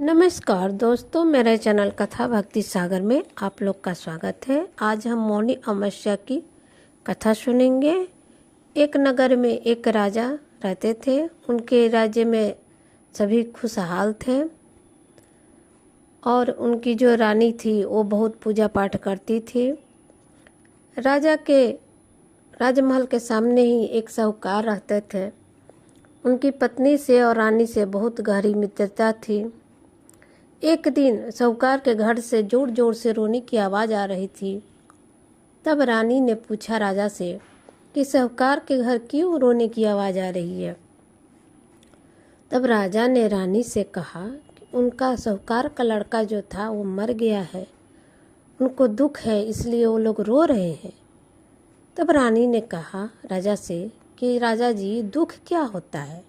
नमस्कार दोस्तों, मेरे चैनल कथा भक्ति सागर में आप लोग का स्वागत है। आज हम मौनी अमावस्या की कथा सुनेंगे। एक नगर में एक राजा रहते थे। उनके राज्य में सभी खुशहाल थे और उनकी जो रानी थी वो बहुत पूजा पाठ करती थी। राजा के राजमहल के सामने ही एक साहूकार रहते थे। उनकी पत्नी से और रानी से बहुत गहरी मित्रता थी। एक दिन साहूकार के घर से जोर जोर से रोने की आवाज़ आ रही थी। तब रानी ने पूछा राजा से कि साहूकार के घर क्यों रोने की आवाज़ आ रही है। तब राजा ने रानी से कहा कि उनका साहूकार का लड़का जो था वो मर गया है, उनको दुख है, इसलिए वो लोग रो रहे हैं। तब रानी ने कहा राजा से कि राजा जी, दुख क्या होता है।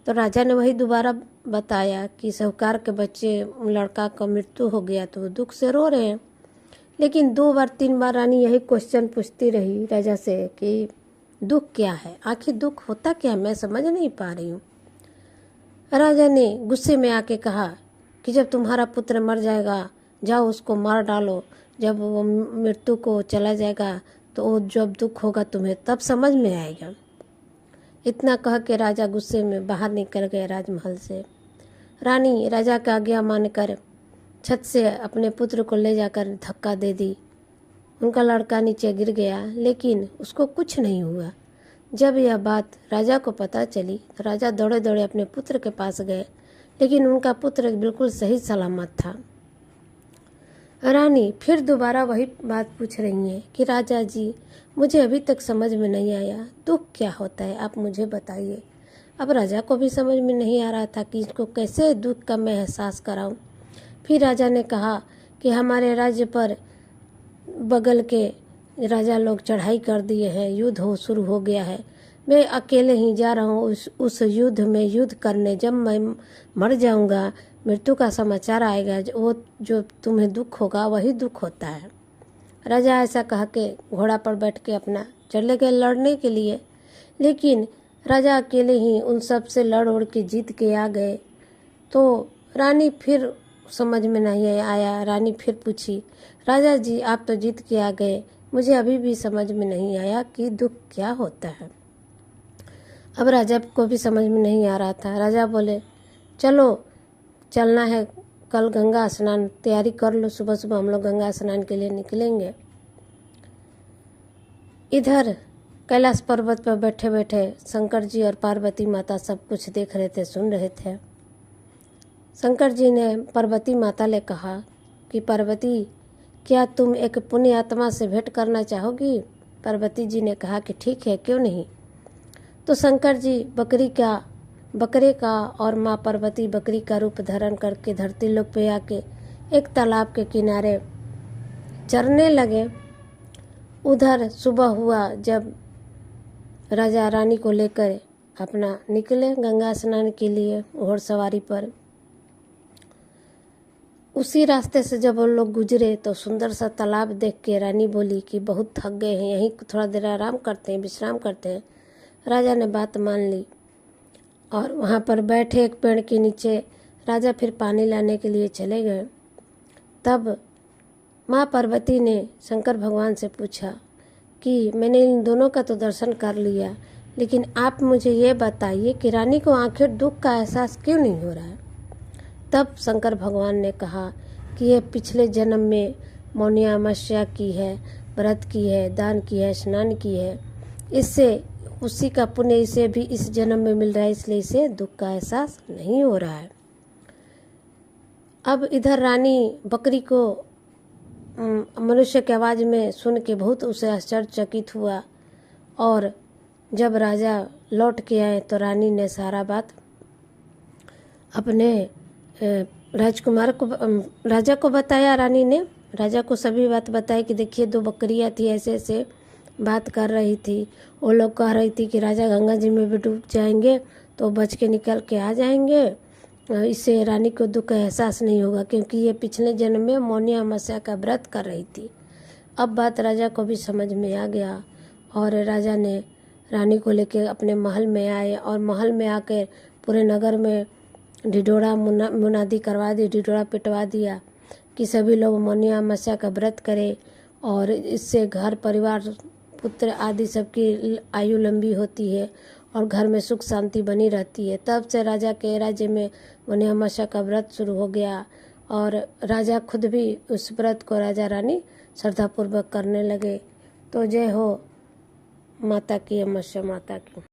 तो राजा ने वही दोबारा बताया कि साहूकार के बच्चे लड़का का मृत्यु हो गया तो वो दुख से रो रहे हैं। लेकिन 2 बार 3 बार रानी यही क्वेश्चन पूछती रही राजा से कि दुख क्या है, आखिर दुख होता क्या, मैं समझ नहीं पा रही हूँ। राजा ने गुस्से में आके कहा कि जब तुम्हारा पुत्र मर जाएगा, जाओ उसको मार डालो। जब वो मृत्यु को चला जाएगा तो वो जब दुख होगा तुम्हें तब समझ में आएगा। इतना कह के राजा गुस्से में बाहर निकल गए राजमहल से। रानी राजा का आज्ञा मानकर छत से अपने पुत्र को ले जाकर धक्का दे दी। उनका लड़का नीचे गिर गया, लेकिन उसको कुछ नहीं हुआ। जब यह बात राजा को पता चली तो राजा दौड़े दौड़े अपने पुत्र के पास गए, लेकिन उनका पुत्र बिल्कुल सही सलामत था। रानी फिर दोबारा वही बात पूछ रही हैं कि राजा जी, मुझे अभी तक समझ में नहीं आया, दुख क्या होता है, आप मुझे बताइए। अब राजा को भी समझ में नहीं आ रहा था कि इसको कैसे दुख का मैं एहसास कराऊं। फिर राजा ने कहा कि हमारे राज्य पर बगल के राजा लोग चढ़ाई कर दिए हैं, युद्ध शुरू हो गया है। मैं अकेले ही जा रहा हूँ उस युद्ध में युद्ध करने। जब मैं मर जाऊँगा, मृत्यु का समाचार आएगा, वो जो तुम्हें दुख होगा वही दुख होता है। राजा ऐसा कह के घोड़ा पर बैठ के अपना चले गए लड़ने के लिए। लेकिन राजा अकेले ही उन सब से लड़ उड़ के जीत के आ गए। तो रानी फिर समझ में नहीं आया। रानी फिर पूछी, राजा जी, आप तो जीत के आ गए, मुझे अभी भी समझ में नहीं आया कि दुख क्या होता है। अब राजा को भी समझ में नहीं आ रहा था। राजा बोले, चलो चलना है, कल गंगा स्नान तैयारी कर लो, सुबह सुबह हम लोग गंगा स्नान के लिए निकलेंगे। इधर कैलाश पर्वत पर बैठे बैठे शंकर जी और पार्वती माता सब कुछ देख रहे थे, सुन रहे थे। शंकर जी ने पार्वती माता से कहा कि पार्वती, क्या तुम एक पुण्य आत्मा से भेंट करना चाहोगी। पार्वती जी ने कहा कि ठीक है, क्यों नहीं। तो शंकर जी बकरे का और माँ पार्वती बकरी का रूप धारण करके धरती लोक पे आके एक तालाब के किनारे चरने लगे। उधर सुबह हुआ जब राजा रानी को लेकर अपना निकले गंगा स्नान के लिए घोड़सवारी पर। उसी रास्ते से जब वो लोग गुजरे तो सुंदर सा तालाब देख के रानी बोली कि बहुत थक गए हैं, यहीं थोड़ा देर आराम करते हैं, विश्राम करते हैं। राजा ने बात मान ली और वहाँ पर बैठे एक पेड़ के नीचे राजा फिर पानी लाने के लिए चले गए। तब माँ पार्वती ने शंकर भगवान से पूछा कि मैंने इन दोनों का तो दर्शन कर लिया, लेकिन आप मुझे ये बताइए कि रानी को आखिर दुख का एहसास क्यों नहीं हो रहा है। तब शंकर भगवान ने कहा कि ये पिछले जन्म में मौनी अमावस्या की है, व्रत की है, दान की है, स्नान की है, इससे उसी का पुण्य इसे भी इस जन्म में मिल रहा है, इसलिए इसे दुख का एहसास नहीं हो रहा है। अब इधर रानी बकरी को मनुष्य की आवाज़ में सुन के बहुत उसे आश्चर्यचकित हुआ और जब राजा लौट के आए तो रानी ने सारा बात अपने राजा को बताया। रानी ने राजा को सभी बात बताई कि देखिए 2 बकरियां थी, ऐसे ऐसे बात कर रही थी। वो लोग कह रही थी कि राजा गंगा जी में भी डूब जाएंगे तो बच के निकल के आ जाएंगे, इससे रानी को दुख का एहसास नहीं होगा, क्योंकि ये पिछले जन्म में मौनी अमावस्या का व्रत कर रही थी। अब बात राजा को भी समझ में आ गया और राजा ने रानी को लेकर अपने महल में आए और महल में आकर पूरे नगर में ढिढोरा मुनादी करवा दी, ढिढोरा पिटवा दिया कि सभी लोग मौनी अमावस्या का व्रत करें और इससे घर परिवार पुत्र आदि सबकी आयु लंबी होती है और घर में सुख शांति बनी रहती है। तब से राजा के राज्य में मौनी अमावस्या का व्रत शुरू हो गया और राजा खुद भी उस व्रत को राजा रानी श्रद्धापूर्वक करने लगे। तो जय हो माता की, अमावस्या माता की।